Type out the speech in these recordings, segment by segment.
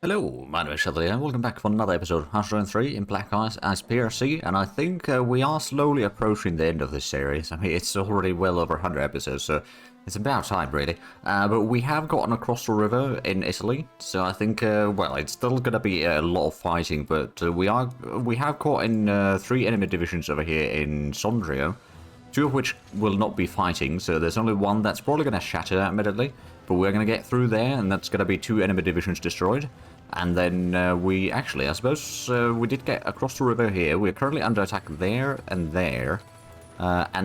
Hello, my name is Shadley and welcome back for another episode of HoI in Black Ice as PRC, and I think we are slowly approaching the end of this series. I mean, it's already well over 100 episodes, so it's about time, really. But we have gotten across the river in Italy, so I think, well, it's still going to be a lot of fighting, but we have caught in 3 enemy divisions over here in Sondrio, 2 of which will not be fighting, so there's only one that's probably going to shatter, admittedly. But we're going to get through there, and that's going to be 2 enemy divisions destroyed. And then we actually, I suppose, we did get across the river here. We're currently under attack there, and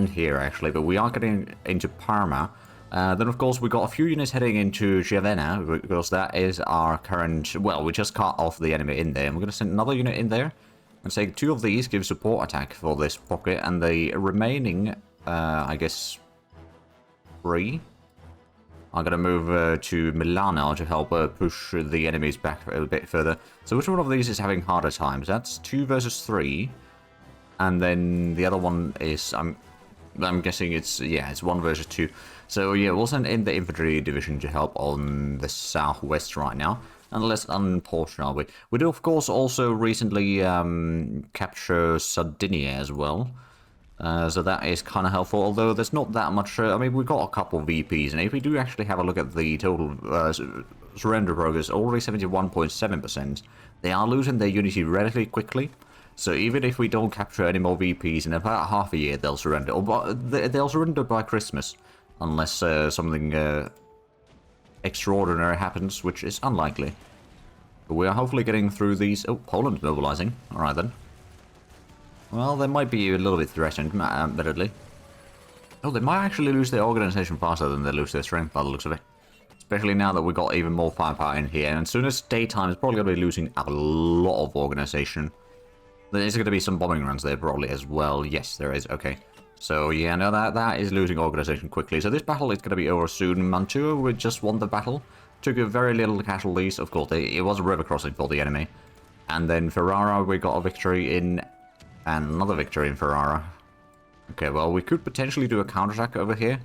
here actually. But we are getting into Parma. Then of course we got a few units heading into Ravenna, because that is our current, well, we just cut off the enemy in there. And we're going to send another unit in there. And say 2 of these give support attack for this pocket, and the remaining, I guess, 3. I'm going to move to Milano to help push the enemies back a bit further. So which one of these is having harder times? That's 2 versus 3. And then the other one is, I'm guessing it's 1 versus 2. So yeah, we'll send in the infantry division to help on the southwest right now. And less unfortunately. We did of course also recently capture Sardinia as well. So that is kind of helpful, although there's not that much. I mean, we've got a couple VPs, and if we do actually have a look at the total surrender progress, already 71.7%, they are losing their unity relatively quickly. So even if we don't capture any more VPs in about half a year, they'll surrender. Or they'll surrender by Christmas, unless something extraordinary happens, which is unlikely. But we are hopefully getting through these. Oh, Poland's mobilizing. All right then. Well, they might be a little bit threatened, admittedly. Oh, they might actually lose their organization faster than they lose their strength by the looks of it. Especially now that we've got even more firepower in here. And as soon as daytime, it's probably going to be losing a lot of organization. There's going to be some bombing runs there probably as well. Yes, there is. Okay. So, yeah, no, that is losing organization quickly. So this battle is going to be over soon. Mantua, we just won the battle. Took a very little casualties. Of course, it was a river crossing for the enemy. And then Ferrara, we got a victory in... And another victory in Ferrara. Okay, well, we could potentially do a counterattack over here.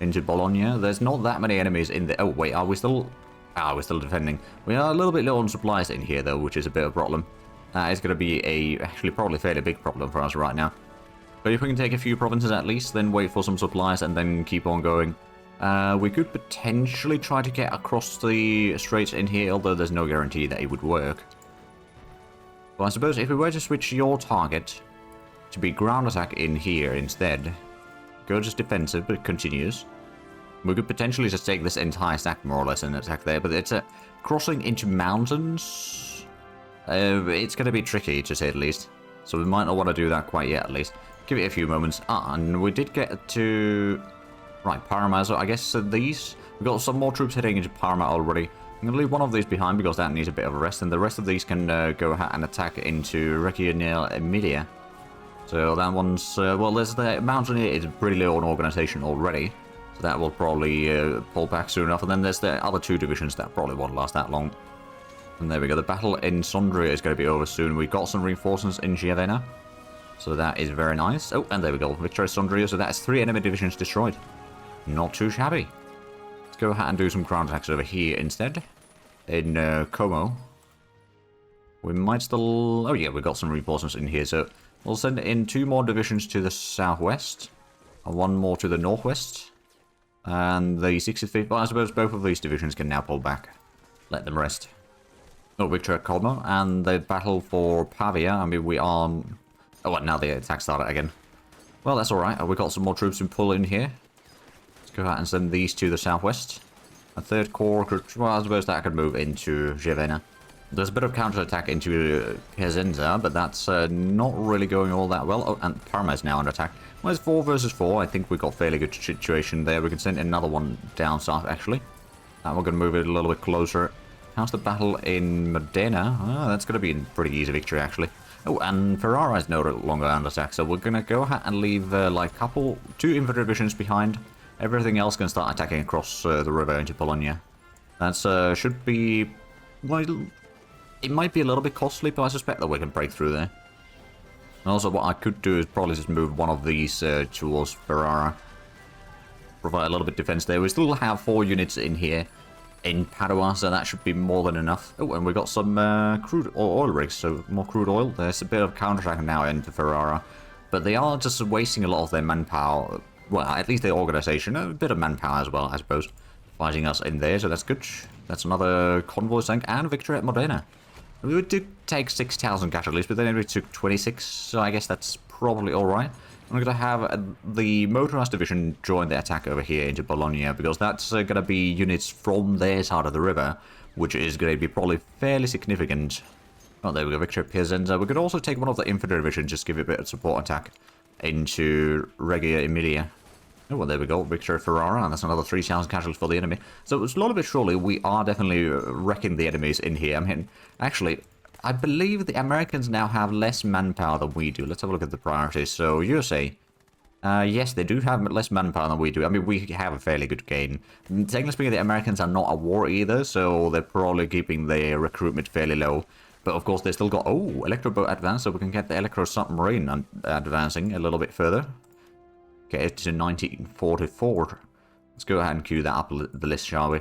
Into Bologna. There's not that many enemies in there. Oh, wait, are we still... we're still defending. We are a little bit low on supplies in here, though, which is a bit of a problem. It's going to be actually probably fairly big problem for us right now. But if we can take a few provinces at least, then wait for some supplies, and then keep on going. We could potentially try to get across the straits in here, although there's no guarantee that it would work. Well, I suppose if we were to switch your target to be ground attack in here instead, go just defensive, but it continues. We could potentially just take this entire stack more or less and attack there, but it's a crossing into mountains. It's going to be tricky, to say the least. So we might not want to do that quite yet, at least. Give it a few moments. And we did get to... Right, Parma, so I guess these... We've got some more troops heading into Parma already. I'm going to leave one of these behind because that needs a bit of a rest, and the rest of these can go and attack into Reggio near Emilia. So that one's, well, there's the Mountaineer is pretty low on organization already, so that will probably pull back soon enough, and then there's the other 2 divisions that probably won't last that long. And there we go, the battle in Sondrio is going to be over soon. We got some reinforcements in Ravenna, so that is very nice. Oh, and there we go, Victory Sondrio, so that's 3 enemy divisions destroyed. Not too shabby. Let's go ahead and do some ground attacks over here instead. In Como. We might still... Oh yeah, we've got some reinforcements in here, so we'll send in 2 more divisions to the southwest. And 1 more to the northwest. And the 65th... Well, I suppose both of these divisions can now pull back. Let them rest. Oh, victory at Como. And the battle for Pavia. I mean, we are... Oh, what? Now the attack started again. Well, that's alright. We've got some more troops to pull in here. Let's go ahead and send these to the southwest. A 3rd corps could, well, I suppose that could move into Ravenna. There's a bit of counterattack into Piacenza, but that's not really going all that well. Oh, and Parma is now under attack. Well, it's 4 versus 4. I think we've got a fairly good situation there. We can send another one down south, actually. And we're going to move it a little bit closer. How's the battle in Modena? Oh, that's going to be a pretty easy victory, actually. Oh, and Ferrara is no longer under attack, so we're going to go ahead and leave, like, 2 infantry divisions behind. Everything else can start attacking across the river into Bologna. That's should be... Well, it might be a little bit costly, but I suspect that we can break through there. And also what I could do is probably just move one of these towards Ferrara. Provide a little bit of defense there. We still have 4 units in here. in Padua, so that should be more than enough. Oh, and we got some crude oil rigs, so more crude oil. There's a bit of counterattack now into Ferrara, but they are just wasting a lot of their manpower. Well, at least their organization, a bit of manpower as well, I suppose, fighting us in there, so that's good. That's another convoy sank, and victory at Modena. We did take 6,000 casualties, but then we took 26, so I guess that's probably alright. I'm going to have the motorized division join the attack over here into Bologna, because that's going to be units from their side of the river, which is going to be probably fairly significant. Oh, there we go, victory at Piacenza. We could also take one of the infantry divisions, just give it a bit of support attack into Reggio Emilia. Oh, well, there we go, victory at Ferrara, and that's another 3,000 casualties for the enemy. So, slowly but surely, we are definitely wrecking the enemies in here. I mean, actually, I believe the Americans now have less manpower than we do. Let's have a look at the priorities. So, USA, yes, they do have less manpower than we do. I mean, we have a fairly good gain. Technically speaking, the Americans are not at war either, so they're probably keeping their recruitment fairly low. But, of course, they still got, oh, electroboat advance, so we can get the electro submarine advancing a little bit further. Get it to 1944. Let's go ahead and queue that up the list, shall we?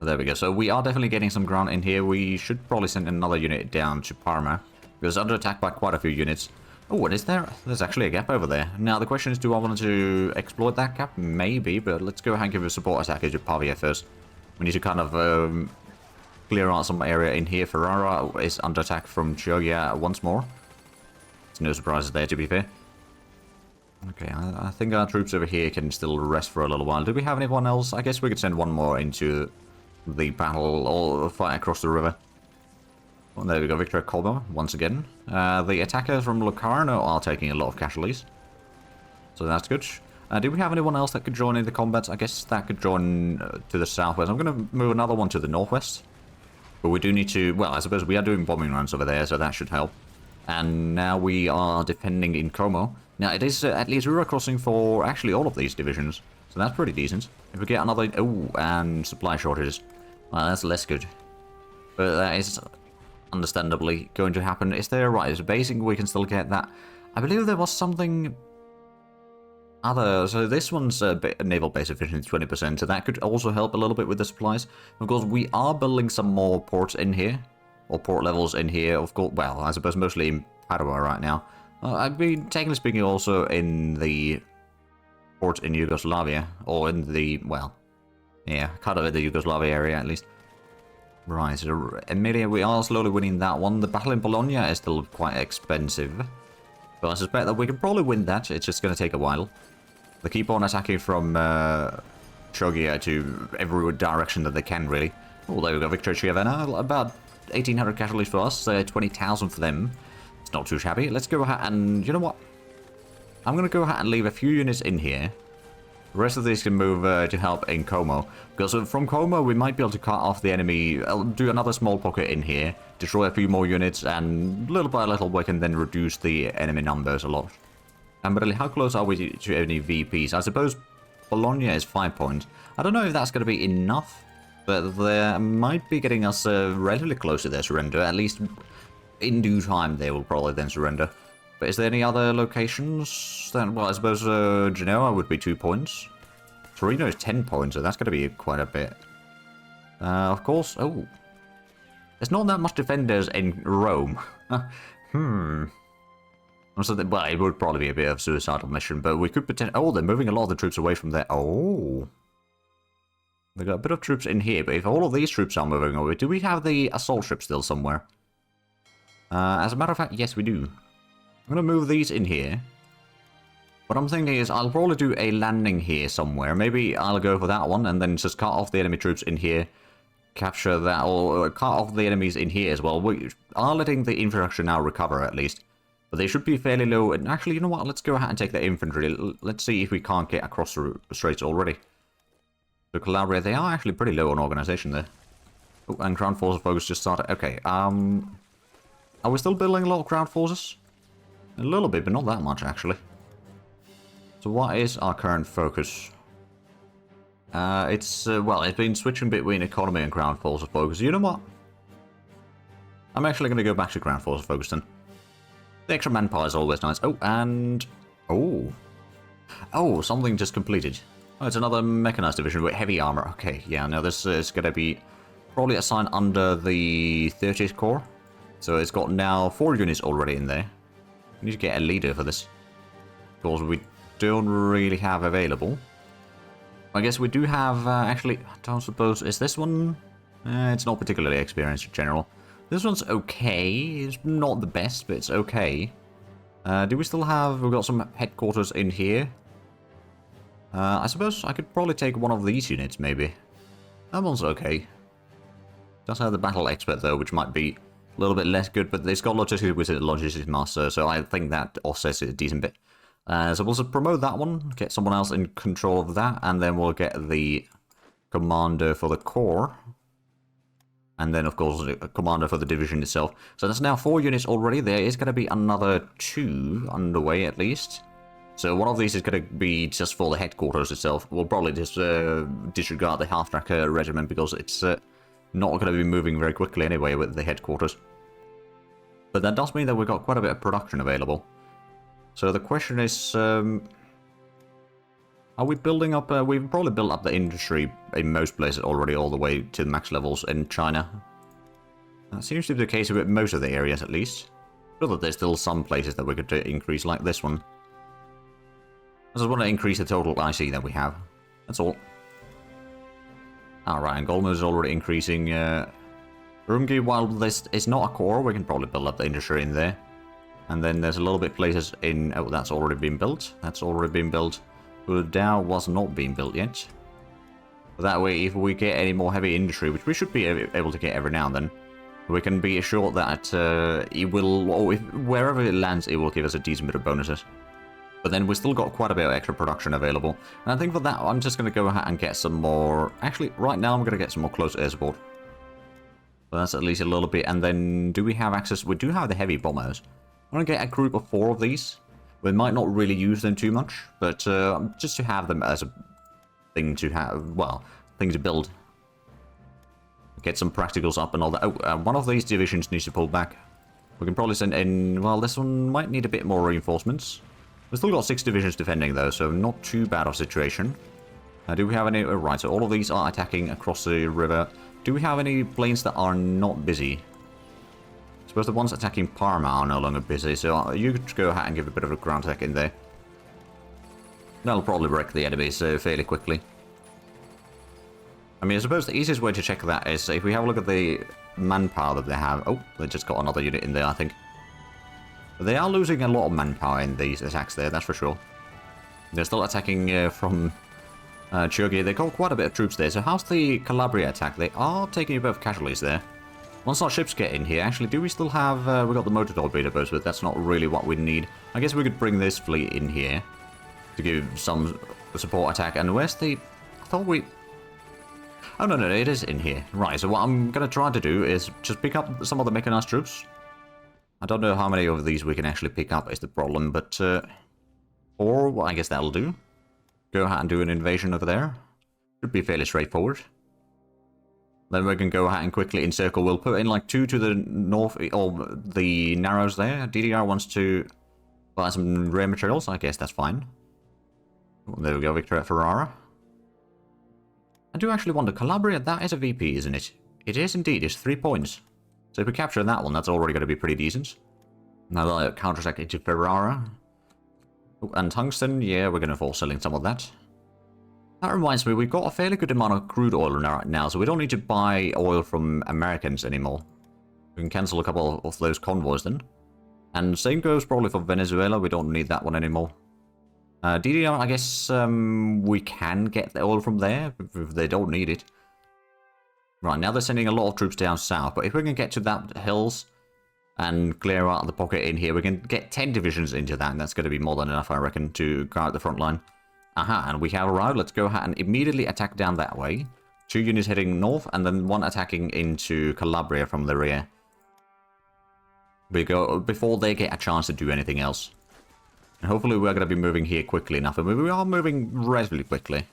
There we go. So we are definitely getting some ground in here. We should probably send another unit down to Parma, because under attack by quite a few units. Oh, what is there? There's actually a gap over there. Now the question is, do I want to exploit that gap? Maybe, but let's go ahead and give a support attack to Pavia first. We need to kind of clear out some area in here. Ferrara is under attack from Chioggia once more. There's no surprises there, to be fair. Okay, I think our troops over here can still rest for a little while. Do we have anyone else? I guess we could send one more into the battle or fight across the river. Well, there we go, Victor Colbo once again. The attackers from Locarno are taking a lot of casualties, so that's good. Do we have anyone else that could join in the combat? I guess that could join to the southwest. I'm going to move another one to the northwest, but we do need to, well, I suppose we are doing bombing runs over there, so that should help. And now we are defending in Como. Now, it is at least river crossing for actually all of these divisions, so that's pretty decent. If we get another... Oh, and supply shortages. Well, that's less good. But that is understandably going to happen. Is there... Right, is basing we can still get that. I believe there was something... other... So this one's a naval base efficiency 20%, so that could also help a little bit with the supplies. Of course, we are building some more ports in here. Or port levels in here, of course. Well, I suppose mostly in Padua right now. I've been, technically speaking, also in the port in Yugoslavia, or in the, well, yeah, kind of in the Yugoslavia area at least. Right, so Emilia, we are slowly winning that one. The battle in Bologna is still quite expensive, but I suspect that we can probably win that. It's just going to take a while. They keep on attacking from Chioggia to every direction that they can, really. Oh, there we go, Victoria Chiavenna, about 1,800 casualties for us, 20,000 for them. It's not too shabby. Let's go ahead and, you know what? I'm going to go ahead and leave a few units in here. The rest of these can move to help in Como. Because from Como, we might be able to cut off the enemy, do another small pocket in here, destroy a few more units, and little by little we can then reduce the enemy numbers a lot. And really, how close are we to any VPs? I suppose Bologna is 5 points. I don't know if that's going to be enough, but they might be getting us relatively close to their surrender. At least in due time, they will probably then surrender. But is there any other locations? Then, well, I suppose Genoa would be 2 points. Torino is 10 points, so that's going to be quite a bit. Of course, oh. There's not that much defenders in Rome. So that, well, it would probably be a bit of a suicidal mission, but we could potentially... Oh, they're moving a lot of the troops away from there. Oh. They've got a bit of troops in here, but if all of these troops are moving away, do we have the assault ship still somewhere? As a matter of fact, yes, we do. I'm going to move these in here. What I'm thinking is I'll probably do a landing here somewhere. Maybe I'll go for that one and then just cut off the enemy troops in here. Capture that, or cut off the enemies in here as well. We are letting the infrastructure now recover at least. But they should be fairly low. And actually, you know what? Let's go ahead and take the infantry. Let's see if we can't get across the straits already. So Calabria, they are actually pretty low on organization there. Oh, and ground forces focus just started. Okay, are we still building a lot of ground forces? A little bit, but not that much, actually. So what is our current focus? It's been switching between economy and ground forces focus. You know what? I'm actually going to go back to ground forces focus then. The extra manpower is always nice. Oh, and... Oh. Oh, something just completed. Oh, it's another mechanized division with heavy armor. Okay, yeah, now this is going to be probably assigned under the 30th Corps. So it's got now 4 units already in there. We need to get a leader for this. Because we don't really have available. I guess we do have, actually, I don't suppose, is this one? It's not particularly experienced in general. This one's okay. It's not the best, but it's okay. Do we still have, we've got some headquarters in here. I suppose I could probably take one of these units, maybe. That one's okay. Does have the battle expert, though, which might be a little bit less good, but it's got logistics wizard, logistics master, so I think that offsets it a decent bit. So we'll just promote that one, get someone else in control of that, and then we'll get the commander for the corps. And then, of course, a commander for the division itself. So that's now 4 units already. There is going to be another 2 underway, at least. So one of these is going to be just for the headquarters itself. We'll probably just disregard the half-tracker regiment because it's not going to be moving very quickly anyway with the headquarters. But that does mean that we've got quite a bit of production available. So the question is, are we building up, we've probably built up the industry in most places already all the way to the max levels in China. That seems to be the case with most of the areas at least. Sure that there's still some places that we could increase, like this one. I just want to increase the total IC that we have. That's all. Alright, and Goldman is already increasing. Urumqi, while this is not a core, we can probably build up the industry in there. And then there's a little bit places in... Oh, that's already been built. That's already been built. Dao was not being built yet. But that way, if we get any more heavy industry, which we should be able to get every now and then, we can be assured that it will... Or if, wherever it lands, it will give us a decent bit of bonuses. But then we've still got quite a bit of extra production available. And I think for that, I'm just going to go ahead and get some more... Actually, right now I'm going to get some more close air support. So that's at least a little bit. And then, do we have access? We do have the heavy bombers. I'm going to get a group of 4 of these. We might not really use them too much, but just to have them as a thing to have, well, thing to build. Get some practicals up and all that. Oh, one of these divisions needs to pull back. We can probably send in, well, this one might need a bit more reinforcements. We've still got 6 divisions defending though, so not too bad of a situation. Do we have any... Oh, right, so all of these are attacking across the river. Do we have any planes that are not busy? I suppose the ones attacking Parma are no longer busy, so you could go ahead and give a bit of a ground attack in there. That'll probably wreck the enemies fairly quickly. I mean, I suppose the easiest way to check that is if we have a look at the manpower that they have. Oh, they just got another unit in there, I think. But they are losing a lot of manpower in these attacks there, that's for sure. They're still attacking from Turkey. They got quite a bit of troops there. So how's the Calabria attack? They are taking a bit of casualties there. Once our ships get in here, actually, do we still have... we got the motor torpedo boats, but that's not really what we need. I guess we could bring this fleet in here to give some support attack. And where's the... I thought we... Oh, no, it is in here. Right, so what I'm going to try to do is just pick up some of the mechanized troops. I don't know how many of these we can actually pick up is the problem, but... or, well, I guess that'll do. Go ahead and do an invasion over there. Should be fairly straightforward. Then we can go ahead and quickly encircle. We'll put in like 2 to the north, or the Narrows there. DDR wants to buy some rare materials. I guess that's fine. Oh, there we go, Victor at Ferrara. I do actually want the Calabria. That is a VP, isn't it? It is indeed. It's 3 points. So if we capture that one, that's already going to be pretty decent. Now they'll counterattack into Ferrara. Oh, and Tungsten, yeah, we're going to force selling some of that. That reminds me, we've got a fairly good amount of crude oil right now, so we don't need to buy oil from Americans anymore. We can cancel a couple of those convoys then. And same goes probably for Venezuela, we don't need that one anymore. DDR, I guess we can get the oil from there, if they don't need it. Right, now they're sending a lot of troops down south, but if we can get to that hills and clear out the pocket in here, we can get 10 divisions into that, and that's going to be more than enough, I reckon, to guard the front line. Aha, and we have arrived. Let's go ahead and immediately attack down that way. 2 units heading north, and then 1 attacking into Calabria from the rear. We go before they get a chance to do anything else. And hopefully we're going to be moving here quickly enough. And we are moving relatively quickly.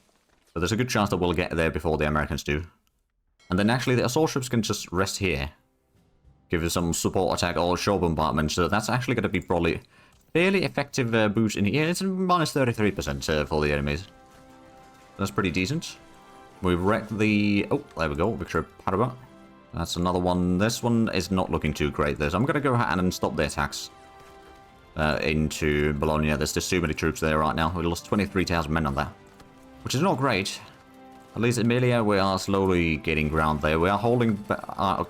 So there's a good chance that we'll get there before the Americans do. And then actually the assault ships can just rest here. Give us some support attack or shore bombardment. So that's actually going to be probably fairly effective boost in here. It's minus 33% for the enemies. That's pretty decent. We've wrecked the... Oh, there we go. Victory Padua. That's another one. This one is not looking too great, though. So I'm going to go ahead and stop the attacks into Bologna. There's just too many troops there right now. We lost 23,000 men on that, which is not great. At least Emilia, we are slowly getting ground there. We are holding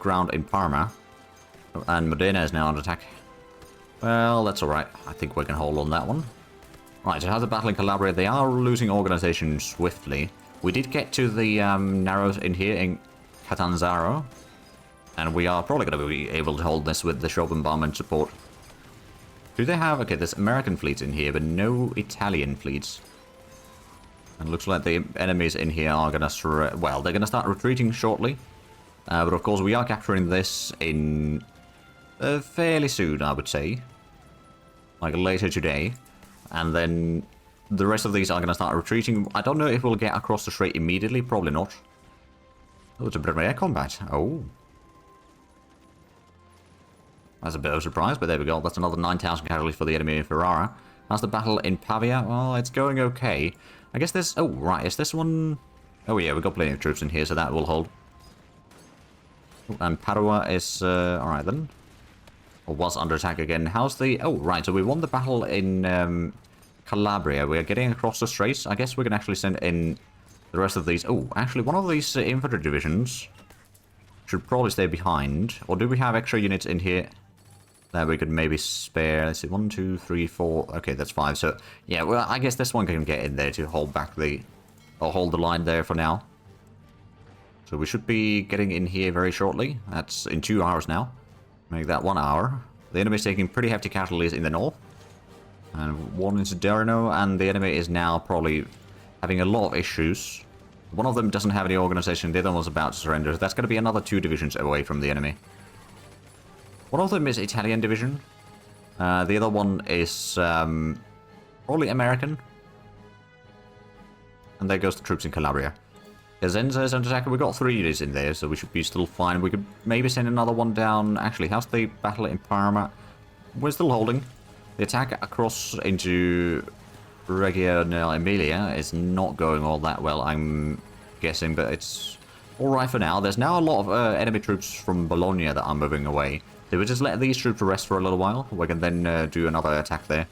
ground in Parma. And Modena is now under attack. Well, that's alright. I think we can hold on that one. Right, so how's the battle in Calabria? They are losing organization swiftly. We did get to the narrows in here in Catanzaro. And we are probably going to be able to hold this with the shore bombardment support. Do they have... Okay, there's American fleets in here, but no Italian fleets. And looks like the enemies in here are going to... Well, they're going to start retreating shortly. But of course, we are capturing this in... fairly soon, I would say. Like later today. And then the rest of these are going to start retreating. I don't know if we'll get across the strait immediately. Probably not. Oh, it's a bit of air combat. Oh. That's a bit of a surprise, but there we go. That's another 9,000 casualties for the enemy in Ferrara. How's the battle in Pavia? Well, it's going okay. I guess this... Oh, right. Is this one... Oh, yeah. We've got plenty of troops in here, so that will hold. And Padua is... Alright, then. Or was under attack again. How's the... Oh, right. So we won the battle in Calabria. We are getting across the straits. I guess we can actually send in the rest of these... Oh, actually, one of these infantry divisions should probably stay behind. Or do we have extra units in here that we could maybe spare? Let's see. 1, 2, 3, 4... Okay, that's 5. So, yeah, well, I guess this one can get in there to hold back the... Or hold the line there for now. So we should be getting in here very shortly. That's in 2 hours now. Make that 1 hour. The enemy is taking pretty hefty casualties in the north. And one into Derino, and the enemy is now probably having a lot of issues. One of them doesn't have any organization, the other one was about to surrender. That's going to be another 2 divisions away from the enemy. One of them is Italian division. The other one is probably American. And there goes the troops in Calabria. Cosenza is under attack. We've got 3 units in there, so we should be still fine. We could maybe send another one down. Actually, how's the battle in Parma? We're still holding. The attack across into Reggio Emilia is not going all that well, I'm guessing, but it's alright for now. There's now a lot of enemy troops from Bologna that are moving away. So we just let these troops rest for a little while. We can then do another attack there.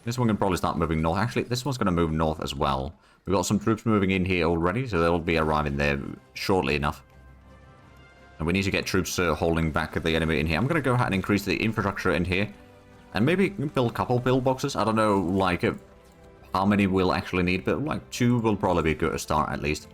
This one can probably start moving north. Actually, this one's going to move north as well. We've got some troops moving in here already, so they'll be arriving there shortly enough. And we need to get troops holding back the enemy in here. I'm going to go ahead and increase the infrastructure in here. And maybe build a couple pillboxes. I don't know, like, how many we'll actually need, but, like, 2 will probably be a good start, at least.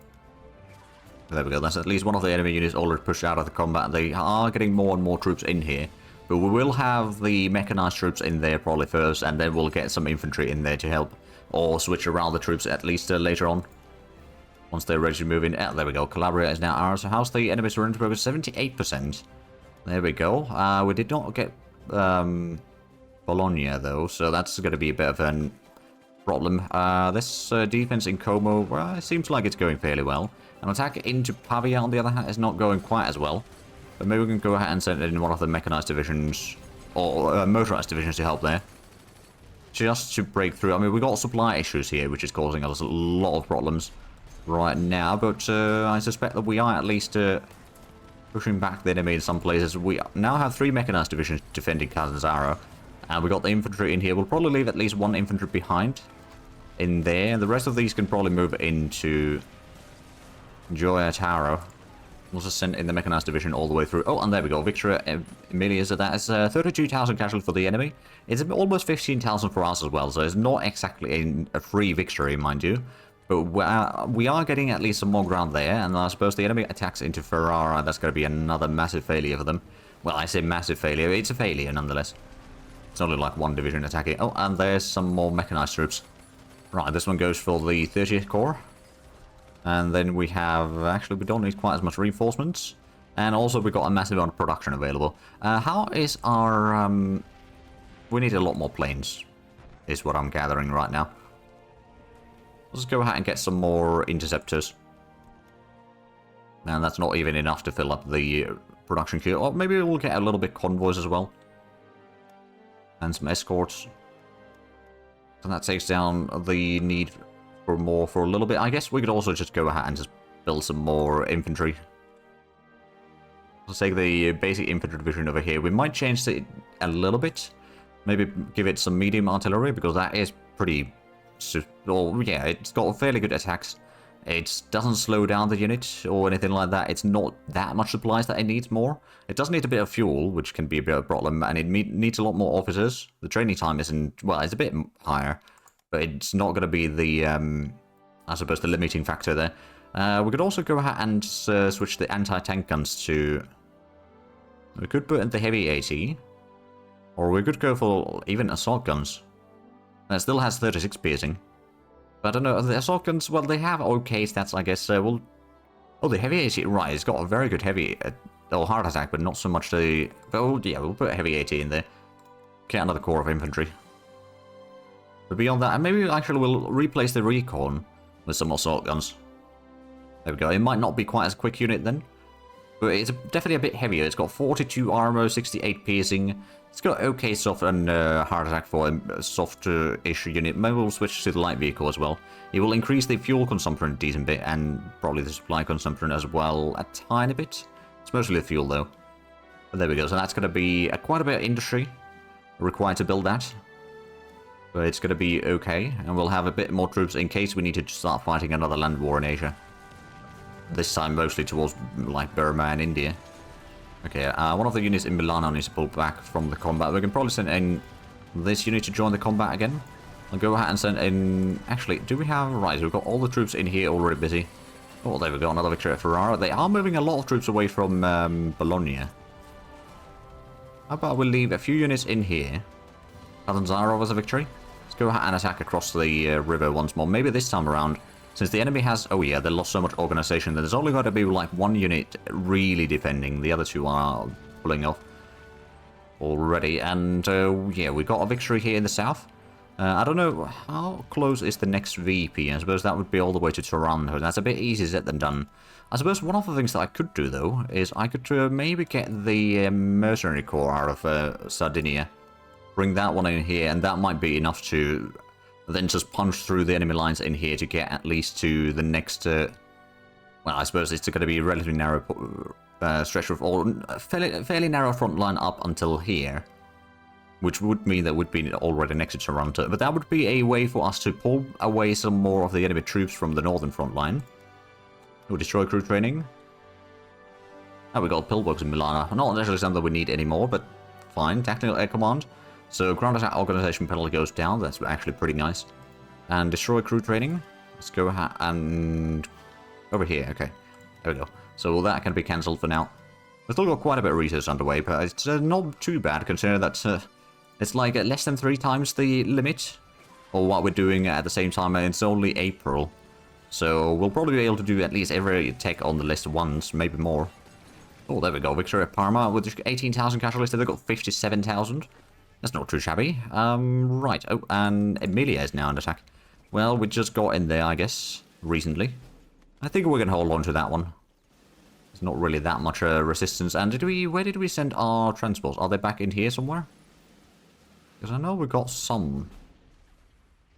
There we go. That's at least one of the enemy units already pushed out of the combat. They are getting more and more troops in here. But we will have the mechanized troops in there probably first, and then we'll get some infantry in there to help. Or switch around the troops at least later on. Once they're ready to move in. There we go. Calabria is now ours. So how's the enemy surrender progress? 78%. There we go. We did not get Bologna, though. So that's going to be a bit of a problem. This defense in Como, well, it seems like it's going fairly well. An attack into Pavia, on the other hand, is not going quite as well. But maybe we can go ahead and send in one of the mechanized divisions. Or motorized divisions to help there. Just to break through. I mean, we've got supply issues here, which is causing us a lot of problems right now. But I suspect that we are at least pushing back the enemy in some places. We now have 3 mechanized divisions defending Catanzaro. And we got the infantry in here. We'll probably leave at least 1 infantry behind in there. The rest of these can probably move into Gioia Tauro. We'll just send in the mechanized division all the way through. Oh, and there we go. Victory Emilia. So that is 32,000 casualties for the enemy. It's almost 15,000 for us as well. So it's not exactly a free victory, mind you. But we are getting at least some more ground there. And I suppose the enemy attacks into Ferrara. That's going to be another massive failure for them. Well, I say massive failure. It's a failure nonetheless. It's only like 1 division attacking. Oh, and there's some more mechanized troops. Right, this one goes for the 30th Corps. And then we have... Actually, we don't need quite as much reinforcements. And also, we've got a massive amount of production available. How is our... We need a lot more planes, is what I'm gathering right now. Let's go ahead and get some more interceptors. And that's not even enough to fill up the production queue. Or maybe we'll get a little bit convoys as well. And some escorts. And that takes down the need for a little bit. I guess we could also just go ahead and just build some more infantry. Let's take the basic infantry division over here. We might change it a little bit. Maybe give it some medium artillery, because that is pretty... Well, yeah, it's got fairly good attacks. It doesn't slow down the unit or anything like that. It's not that much supplies that it needs more. It does need a bit of fuel, which can be a bit of a problem, and it needs a lot more officers. The training time isn't... Well, it's a bit higher, but it's not going to be the, I suppose, the limiting factor there. We could also go ahead and switch the anti-tank guns to... We could put in the heavy AT, or we could go for even assault guns. It still has 36 piercing. But I don't know, the assault guns, well, they have okay stats, I guess. Oh, the heavy AT, right, it's got a very good heavy, hard attack, but not so much the... Oh, yeah, we'll put a heavy AT in there. Get another core of infantry. But beyond that, and maybe actually we'll replace the recon with some assault guns. There we go. It might not be quite as a quick unit then, but it's definitely a bit heavier. It's got 42 armor, 68 piercing. It's got okay soft and hard attack for a soft-ish unit. Maybe we'll switch to the light vehicle as well. It will increase the fuel consumption a decent bit, and probably the supply consumption as well a tiny bit. It's mostly the fuel though. But there we go. So that's going to be quite a bit of industry required to build that. But it's going to be okay, and we'll have a bit more troops in case we need to start fighting another land war in Asia. This time mostly towards like Burma and India. Okay, one of the units in Milano needs to pull back from the combat. We can probably send in this unit to join the combat again. I'll go ahead and send in... Actually, do we have... Right, so we've got all the troops in here already busy. Oh, there we go, another victory at Ferrara. They are moving a lot of troops away from Bologna. How about we leave a few units in here? Catanzaro was a victory. Let's go ahead and attack across the river once more. Maybe this time around, since the enemy has... Oh yeah, they lost so much organization that there's only got to be like one unit really defending. The other two are pulling off already. And yeah, we got a victory here in the south. I don't know, how close is the next VP? I suppose that would be all the way to Toronto. That's a bit easier said than done. I suppose one of the things that I could do, though, is I could maybe get the mercenary corps out of Sardinia. Bring that one in here, and that might be enough to... Then just punch through the enemy lines in here to get at least to the next... well, I suppose it's going to be a relatively narrow stretch of all... Fairly narrow front line up until here. Which would mean that would be already next to Toronto. But that would be a way for us to pull away some more of the enemy troops from the northern front line. We'll destroy crew training. Oh, we got pillbox in Milano. Not necessarily something that we need anymore, but fine. Tactical Air Command. So ground attack organization penalty goes down. That's actually pretty nice. And destroy crew training. Let's go ahead and... Over here, okay. There we go. So that can be cancelled for now. We've still got quite a bit of research underway, but it's not too bad considering that it's like less than 3 times the limit. Or what we're doing at the same time, and it's only April. So we'll probably be able to do at least every tech on the list once, maybe more. Oh, there we go. Victory at Parma with 18,000 casualties. They've got 57,000. That's not too shabby. Right. Oh, and Emilia is now under attack. Well, we just got in there, I guess, recently. I think we're going to hold on to that one. There's not really that much resistance. And where did we send our transports? Are they back in here somewhere? Because I know we got some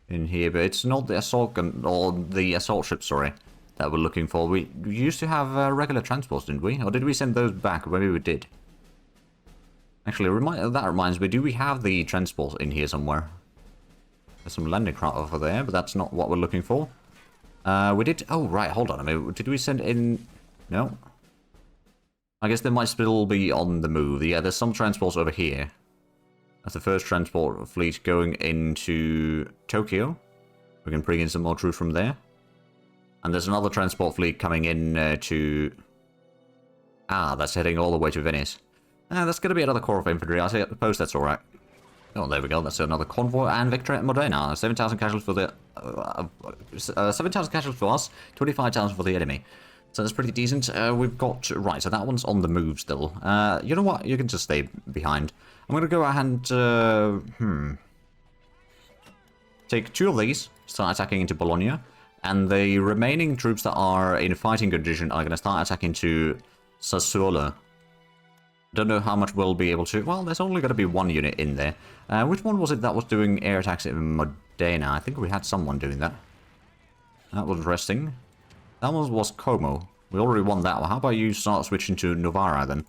in here, but it's not the assault gun, or the assault ship, sorry, that we're looking for. We used to have regular transports, didn't we? Or did we send those back? Maybe we did. Actually, that reminds me, do we have the transport in here somewhere? There's some landing craft over there, but that's not what we're looking for. We did... Oh, right, hold on a minute. Did we send in... No. I guess they might still be on the move. Yeah, there's some transports over here. That's the first transport fleet going into Tokyo. We can bring in some more troops from there. And there's another transport fleet coming in to... Ah, that's heading all the way to Venice. That's going to be another corps of infantry. I suppose that's alright. Oh, there we go. That's another convoy and victory at Modena. 7,000 casualties for the... 7,000 casualties for us, 25,000 for the enemy. So that's pretty decent. We've got... Right, so that one's on the move still. You know what? You can just stay behind. I'm going to go ahead and... Take 2 of these, start attacking into Bologna. And the remaining troops that are in fighting condition are going to start attacking to Sassuolo. Don't know how much we'll be able to... Well, there's only going to be 1 unit in there. Which one was it that was doing air attacks in Modena? I think we had someone doing that. That was resting. That one was Como. We already won that one. How about you start switching to Novara then?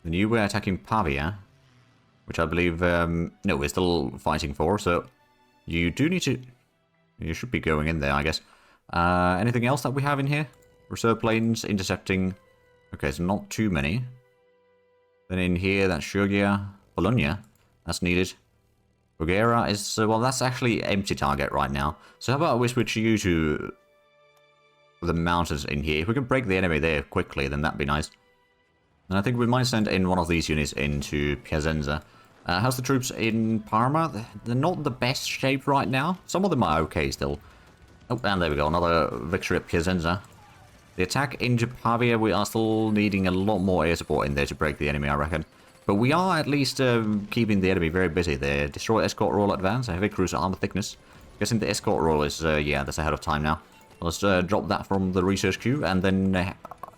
Then you were attacking Pavia, which I believe, no, we're still fighting for, so you do need to... You should be going in there, I guess. Anything else that we have in here? Reserve planes, intercepting. Okay, so not too many. Then in here, that's Shurgia, Bologna. That's needed. Bulgaria is, well, that's actually empty target right now. So how about we switch you to the mountains in here? If we can break the enemy there quickly, then that'd be nice. And I think we might send in one of these units into Piacenza. How's the troops in Parma? They're not the best shape right now. Some of them are okay still. Oh, and there we go, another victory at Piacenza. The attack into Pavia, we are still needing a lot more air support in there to break the enemy, I reckon. But we are at least keeping the enemy very busy there. Destroy escort roll advance, a heavy cruiser armor thickness. Guessing the escort roll is, yeah, that's ahead of time now. Let's drop that from the research queue, and then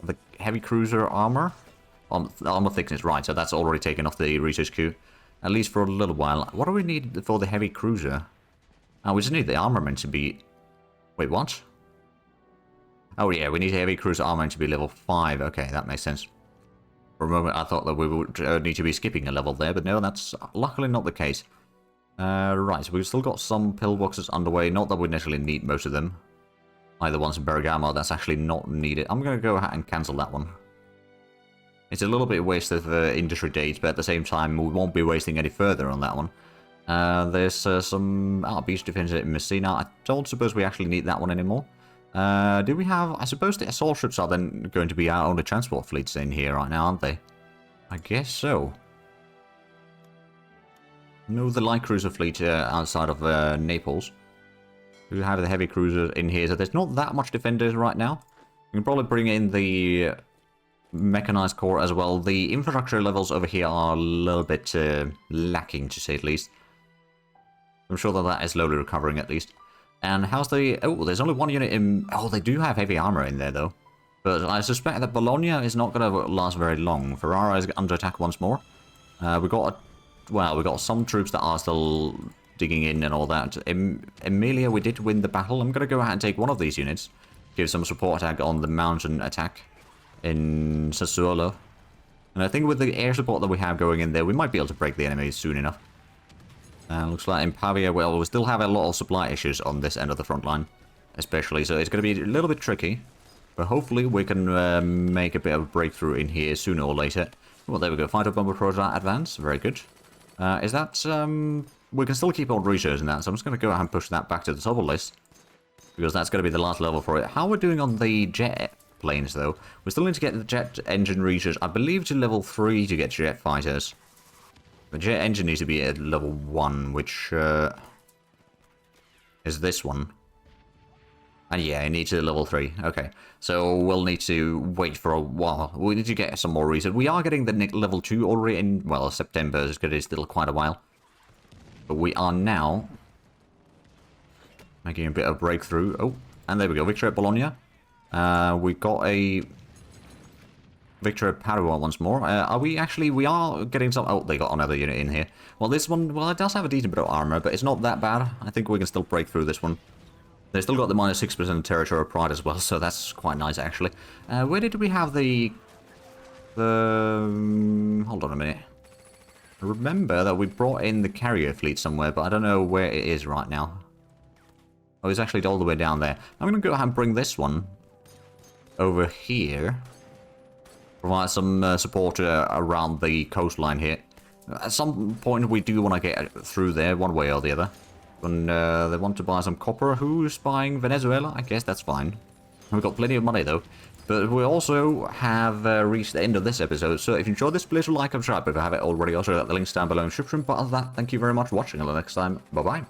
the heavy cruiser armor. Armor thickness, right, so that's already taken off the research queue. At least for a little while. What do we need for the heavy cruiser? Oh, we just need the armament to be... Wait, what? Oh yeah, we need heavy cruiser armament to be level 5. Okay, that makes sense. For a moment I thought that we would need to be skipping a level there, but no, that's luckily not the case. Right, so we've still got some pillboxes underway. Not that we necessarily need most of them. Either one's in Bergamo, that's actually not needed. I'm going to go ahead and cancel that one. It's a little bit waste of industry days, but at the same time, we won't be wasting any further on that one. There's some beach defense in Messina. I don't suppose we actually need that one anymore. Do we have... I suppose the assault ships are then going to be our only transport fleets in here right now, aren't they? I guess so. No, the light cruiser fleet outside of Naples. We have the heavy cruisers in here, so there's not that much defenders right now. We can probably bring in the... mechanized corps as well. The infrastructure levels over here are a little bit lacking, to say the least. I'm sure that that is slowly recovering at least. And how's the... Oh, there's only one unit in... Oh, they do have heavy armor in there though. But I suspect that Bologna is not going to last very long. Ferrara is under attack once more. We got... Well, we got some troops that are still digging in and all that. Emilia, we did win the battle. I'm going to go ahead and take one of these units. Give some support attack on the mountain attack in Sassuolo. And I think with the air support that we have going in there, we might be able to break the enemy soon enough. Looks like in Pavia, well, we still have a lot of supply issues on this end of the front line. Especially, so it's going to be a little bit tricky. But hopefully we can make a bit of a breakthrough in here sooner or later. Well, there we go. Fighter bomber prototype advance. Very good. Is that... we can still keep on researching that, so I'm just going to go ahead and push that back to the top of the list. Because that's going to be the last level for it. How are we doing on the jet planes, though? We still need to get the jet engine research, I believe, to level 3 to get jet fighters. The jet engine needs to be at level 1, which is this one. And yeah, it needs to level 3. Okay, so we'll need to wait for a while. We need to get some more research. We are getting the level 2 already in, well, September. It's going to be still quite a while. But we are now making a bit of breakthrough. Oh, and there we go. Victory at Bologna. We got a victory at Padua once more. Are we actually... We are getting some... Oh, they got another unit in here. Well, this one... Well, it does have a decent bit of armor, but it's not that bad. I think we can still break through this one. They still got the minus 6% territorial pride as well, so that's quite nice, actually. Where did we have the... Hold on a minute. I remember that we brought in the carrier fleet somewhere, but I don't know where it is right now. Oh, it's actually all the way down there. I'm going to go ahead and bring this one over here. Provide some support around the coastline here. At some point we do want to get through there one way or the other. When they want to buy some copper, who's buying Venezuela? I guess that's fine. We've got plenty of money though. But we also have reached the end of this episode, so if you enjoyed this, please like and subscribe if you haven't already. Also got the links down below in the description. But other than that, thank you very much for watching. Until next time, bye bye.